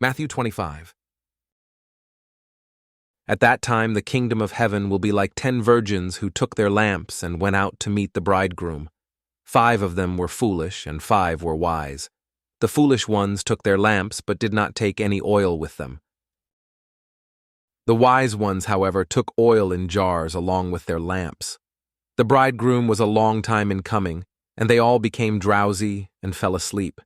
Matthew 25. At that time the kingdom of heaven will be like 10 virgins who took their lamps and went out to meet the bridegroom. 5 of them were foolish, and 5 were wise. The foolish ones took their lamps, but did not take any oil with them. The wise ones, however, took oil in jars along with their lamps. The bridegroom was a long time in coming, and they all became drowsy and fell asleep.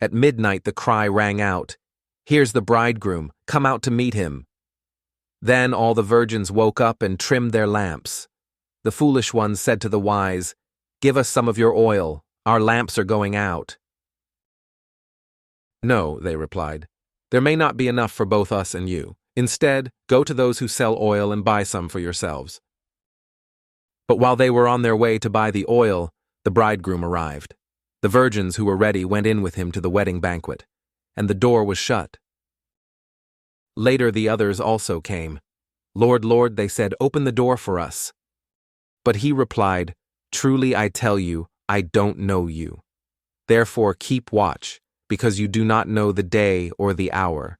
At midnight the cry rang out, "Here's the bridegroom, come out to meet him." Then all the virgins woke up and trimmed their lamps. The foolish ones said to the wise, "Give us some of your oil, our lamps are going out." "No," they replied, "there may not be enough for both us and you. Instead, go to those who sell oil and buy some for yourselves." But while they were on their way to buy the oil, the bridegroom arrived. The virgins who were ready went in with him to the wedding banquet, and the door was shut. Later the others also came. "Lord, Lord," they said, "open the door for us." But he replied, "Truly I tell you, I don't know you. Therefore keep watch, because you do not know the day or the hour."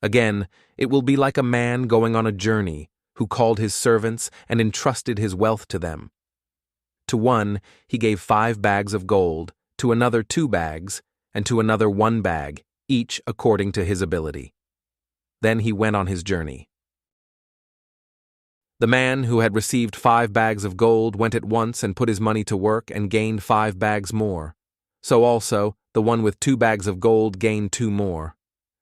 Again, it will be like a man going on a journey, who called his servants and entrusted his wealth to them. To one he gave 5 bags of gold, to another 2 bags, and to another 1 bag, each according to his ability. Then he went on his journey. The man who had received 5 bags of gold went at once and put his money to work and gained 5 bags more. So also, the one with 2 bags of gold gained 2 more.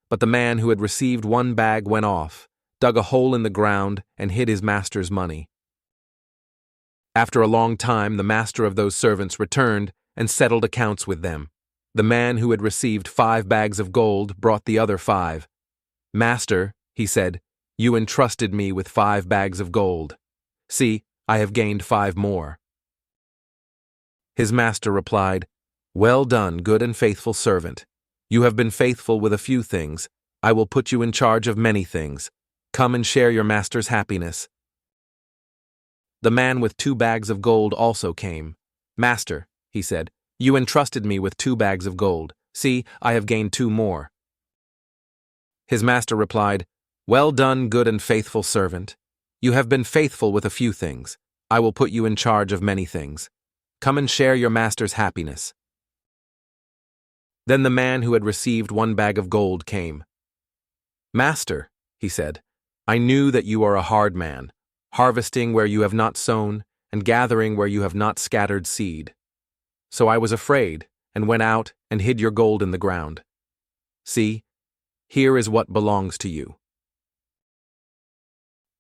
But the man who had received 1 bag went off, dug a hole in the ground, and hid his master's money. After a long time, the master of those servants returned and settled accounts with them. The man who had received 5 bags of gold brought the other 5. "Master," he said, "you entrusted me with 5 bags of gold. See, I have gained 5 more." His master replied, "Well done, good and faithful servant. You have been faithful with a few things. I will put you in charge of many things. Come and share your master's happiness." The man with 2 bags of gold also came. "Master," he said, "you entrusted me with 2 bags of gold. See, I have gained 2 more." His master replied, "Well done, good and faithful servant. You have been faithful with a few things. I will put you in charge of many things. Come and share your master's happiness." Then the man who had received 1 bag of gold came. "Master," he said, "I knew that you are a hard man, harvesting where you have not sown, and gathering where you have not scattered seed. So I was afraid, and went out and hid your gold in the ground. See, here is what belongs to you."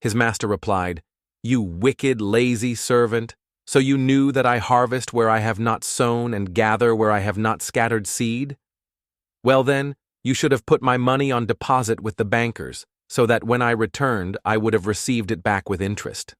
His master replied, "You wicked, lazy servant, so you knew that I harvest where I have not sown and gather where I have not scattered seed? Well then, you should have put my money on deposit with the bankers, so that when I returned I would have received it back with interest.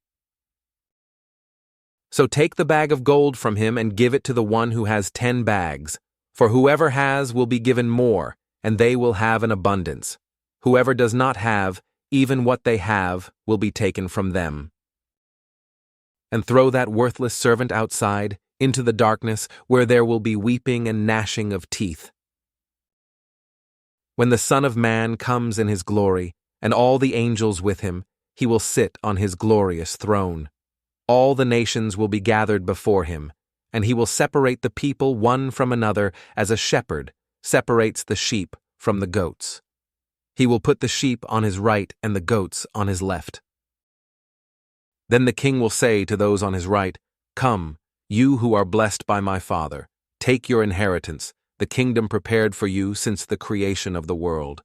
So take the bag of gold from him and give it to the one who has 10 bags, for whoever has will be given more, and they will have an abundance. Whoever does not have, even what they have, will be taken from them. And throw that worthless servant outside, into the darkness, where there will be weeping and gnashing of teeth. When the Son of Man comes in his glory, and all the angels with him, he will sit on his glorious throne. All the nations will be gathered before him, and he will separate the people one from another as a shepherd separates the sheep from the goats. He will put the sheep on his right and the goats on his left. Then the king will say to those on his right, "Come, you who are blessed by my Father, take your inheritance, the kingdom prepared for you since the creation of the world.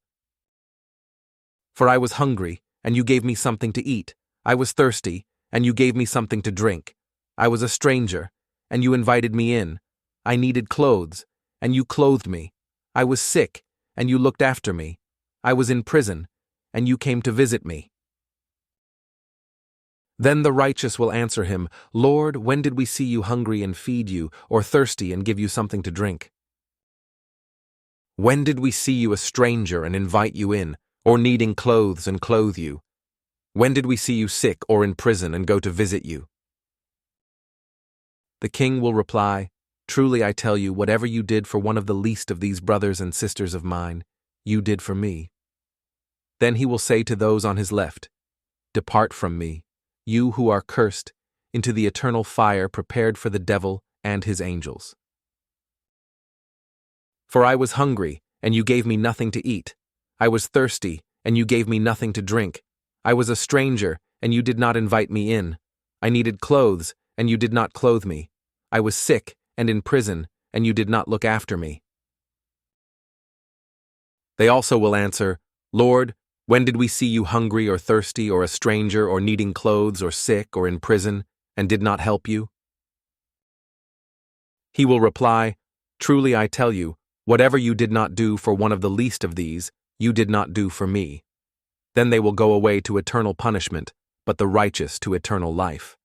For I was hungry, and you gave me something to eat. I was thirsty, and you gave me something to drink. I was a stranger, and you invited me in. I needed clothes, and you clothed me. I was sick, and you looked after me. I was in prison, and you came to visit me." Then the righteous will answer him, "Lord, when did we see you hungry and feed you, or thirsty and give you something to drink? When did we see you a stranger and invite you in, or needing clothes and clothe you? When did we see you sick or in prison and go to visit you?" The king will reply, Truly I tell you, whatever you did for one of the least of these brothers and sisters of mine, you did for me. Then he will say to those on his left, Depart from me, you who are cursed, into the eternal fire prepared for the devil and his angels. For I was hungry, and you gave me nothing to eat. I was thirsty, and you gave me nothing to drink. I was a stranger, and you did not invite me in. I needed clothes, and you did not clothe me. I was sick and in prison, and you did not look after me. They also will answer, Lord, when did we see you hungry or thirsty or a stranger or needing clothes or sick or in prison, and did not help you? He will reply, Truly I tell you, whatever you did not do for one of the least of these, you did not do for me. Then they will go away to eternal punishment, but the righteous to eternal life.